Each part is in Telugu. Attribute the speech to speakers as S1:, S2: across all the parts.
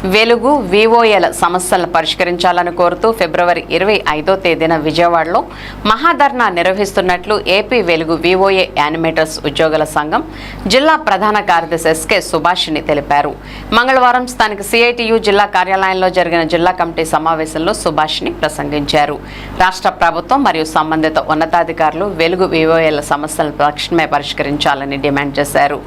S1: వెలుగు వివోఎల్ సమస్యలను పరిష్కరించాలని కోరుతూ ఫిబ్రవరి 25వ తేదీన విజయవాడలో మహాధర్నా నిర్వహిస్తున్నట్లు ఏపీ వెలుగు వివోఏ యానిమేటర్స్ ఉద్యోగుల సంఘం జిల్లా ప్రధాన కార్యదర్శి ఎస్కే సుభాషిణి తెలిపారు. మంగళవారం స్థానిక సిఐటియు జిల్లా కార్యాలయంలో జరిగిన జిల్లా కమిటీ సమావేశంలో సుభాషిణి ప్రసంగించారు. రాష్ట్ర ప్రభుత్వం మరియు సంబంధిత ఉన్నతాధికారులు వెలుగు వివోఏల సమస్యలను తక్షణమే పరిష్కరించాలని డిమాండ్ చేశారు.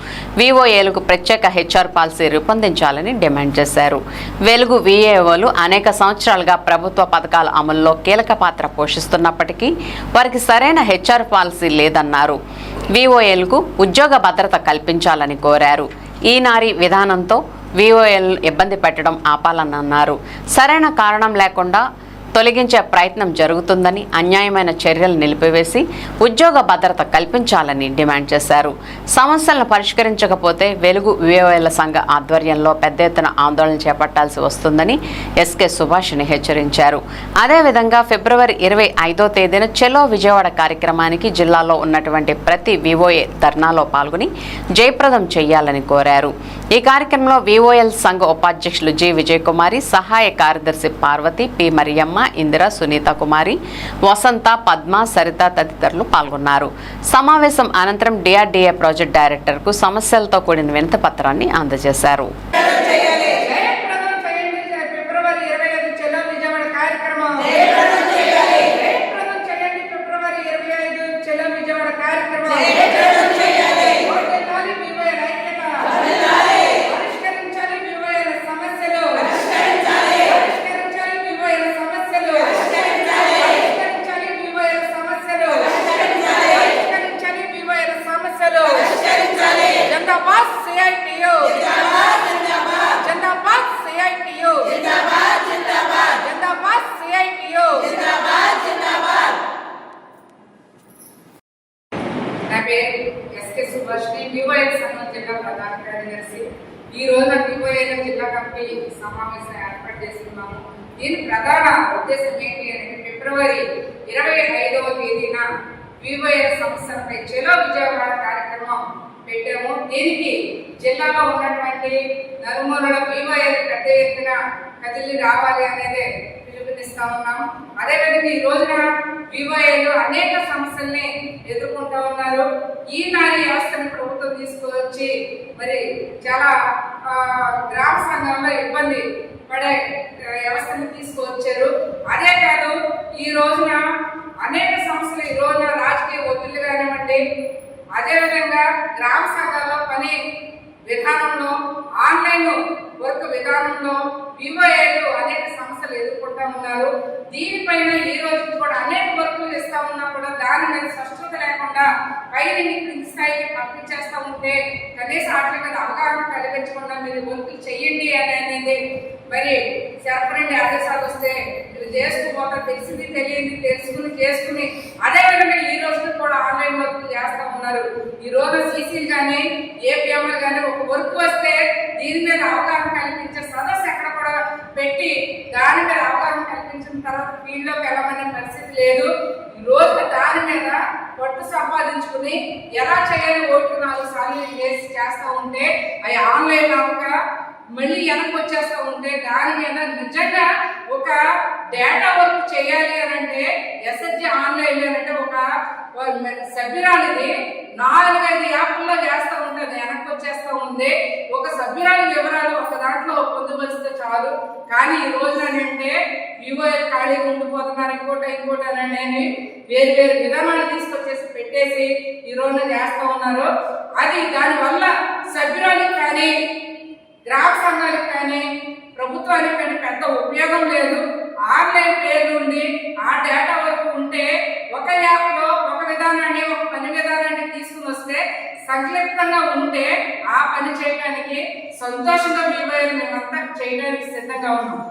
S1: వివోఏలకు ప్రత్యేక హెచ్ఆర్ పాలసీ రూపొందించాలని డిమాండ్ చేశారు. వెలుగు విఏఓలు అనేక సంవత్సరాలుగా ప్రభుత్వ పథకాల అమలులో కీలక పాత్ర పోషిస్తున్నప్పటికీ వారికి సరైన హెచ్ఆర్ పాలసీ లేదన్నారు. విఓఏలకు ఉద్యోగ భద్రత కల్పించాలని కోరారు. ఈ నారీ విధానంతో విఓఏలు ఇబ్బంది పెట్టడం ఆపాలన్నారు. సరైన కారణం లేకుండా తొలగించే ప్రయత్నం జరుగుతుందని, అన్యాయమైన చర్యలు నిలిపివేసి ఉద్యోగ భద్రత కల్పించాలని డిమాండ్ చేశారు. సమస్యలను పరిష్కరించకపోతే వెలుగు వివోఏల సంఘ ఆధ్వర్యంలో పెద్ద ఎత్తున ఆందోళన చేపట్టాల్సి వస్తుందని ఎస్కే సుభాషిణి హెచ్చరించారు. అదేవిధంగా ఫిబ్రవరి 25వ తేదీన చెలో విజయవాడ కార్యక్రమానికి జిల్లాలో ఉన్నటువంటి ప్రతి వివోఏ ధర్నాలో పాల్గొని జయప్రదం చేయాలని కోరారు. ఈ కార్యక్రమంలో వివోఎల్ సంఘ ఉపాధ్యక్షులు జి విజయకుమారి, సహాయ కార్యదర్శి పార్వతి, పి మరియమ్మ, ఇందిర, సునీత కుమారి, వసంత, పద్మ, సరిత తదితరులు పాల్గొన్నారు. సమావేశం అనంతరం డిఆర్డీఏ ప్రాజెక్ట్ డైరెక్టర్కు సమస్యలతో కూడిన వినతి పత్రాన్ని అందజేశారు.
S2: ఎస్కే సుభాషిణి వివోఏల సంఘం జిల్లా ప్రధాన కార్యదర్శి. ఈ రోజున వివోఏల జిల్లా కమిటీ సమావేశం ఏర్పాటు చేస్తున్నాము. దీని ప్రధాన ఉద్దేశం ఏంటి అంటే ఫిబ్రవరి 25వ తేదీన వివోఏల సమస్యలపై చెలో విజయవాడ కార్యక్రమం పెట్టాము. దీనికి జిల్లాలో ఉన్నటువంటి నలుమూలల వివోఏలు పెద్ద ఎత్తున కదిలి రావాలి అనేది పిలుపునిస్తా ఉన్నాము. అదేవిధంగా ఈ రోజున వివోఏలు అనేక సమస్యల్ని ఎదుర్కొంటూ ఉన్నారు. ఈ నారీ వ్యవస్థను ప్రభుత్వం తీసుకువచ్చి మరి చాలా గ్రామ సంఘాల్లో ఇబ్బంది పడే వ్యవస్థను తీసుకువచ్చారు. అదే కాదు, ఈ రోజున అనేక సమస్యలు ఈ రోజున రాజకీయ ఒత్తిళ్లు కానివ్వండి, అదేవిధంగా గ్రామ సంఘాల్లో పని విధానంలో, ఆన్లైన్ వర్క్ విధానంలో వివోఏలు అనేక సమస్యలు ఎదుర్కొంటా ఉన్నారు. దీనిపైన ఈ రోజు కూడా అనేక వర్కులు ఇస్తా ఉన్నా కూడా దాని మీద స్పష్టత లేకుండా పైన క్రింది స్థాయికి పంపించేస్తా ఉంటే కనీసం వాటి మీద అవగాహన కలిగించకుండా మీరు వర్కులు చెయ్యండి అనేది మరి సెపరేట్ ఆదేశాలు వస్తే మీరు చేసుకుపోతా తెలిసింది తెలియంది తెలుసుకుని చేసుకుని అదేవిధంగా ఈ రోజు కూడా ఆన్లైన్ వర్కులు చేస్తా ఉన్నారు. ఈ రోజు సీసీలు కానీ ఏపీఎంఎల్ కానీ ఒక వర్క్ వస్తే దీని మీద అవగాహన కల్పించే సదస్సు ఎక్కడ కూడా పెట్టి దాని మీద అవగాహన కల్పించిన తర్వాత ఫీల్డ్లోకి వెళ్ళమనే పరిస్థితి లేదు. ఈ రోజు దాని మీద పట్టు సంపాదించుకుని ఎలా చేయాలి 4 సార్లు చేస్తా ఉంటే అవి ఆన్లైన్ అవ్వక మళ్ళీ వెనక్కి వచ్చేస్తూ ఉంటే దాని మీద నిజంగా ఒక డేటా వర్క్ చేయాలి అని అంటే ఎస్హెచ్జి ఆన్లైన్ అంటే ఒక సభ్యురాలిది 4-5 యాప్ల్లో చేస్తూ ఉంటుంది, వెనక్కి వచ్చేస్తూ ఉంది. ఒక సభ్యురాలి వివరాలు ఒక దాంట్లో పొందుపరిస్తే చాలు. కానీ ఈ రోజున అంటే వివోఏలు ఖాళీగా ఉండిపోతున్నారు, ఇంకోటి అని వేరు విధానాలు తీసుకొచ్చేసి పెట్టేసి ఈ రోజున చేస్తూ ఉన్నారు. అది దానివల్ల సభ్యురాలికి కానీ గ్రామ సంఘాలకు కానీ ప్రభుత్వానికి కానీ పెద్ద ఉపయోగం లేదు. ఆన్లైన్ పేరు ఉంది, ఆ డేటా వరకు ఉంటే ఒక యాప్లో ఒక విధానాన్ని ఒక పని విధానాన్ని తీసుకుని వస్తే సంక్షిప్తంగా ఉంటే ఆ పని చేయడానికి సంతోషంగా వివోఏలు మేమంతా చేయడానికి సిద్ధంగా ఉన్నాం.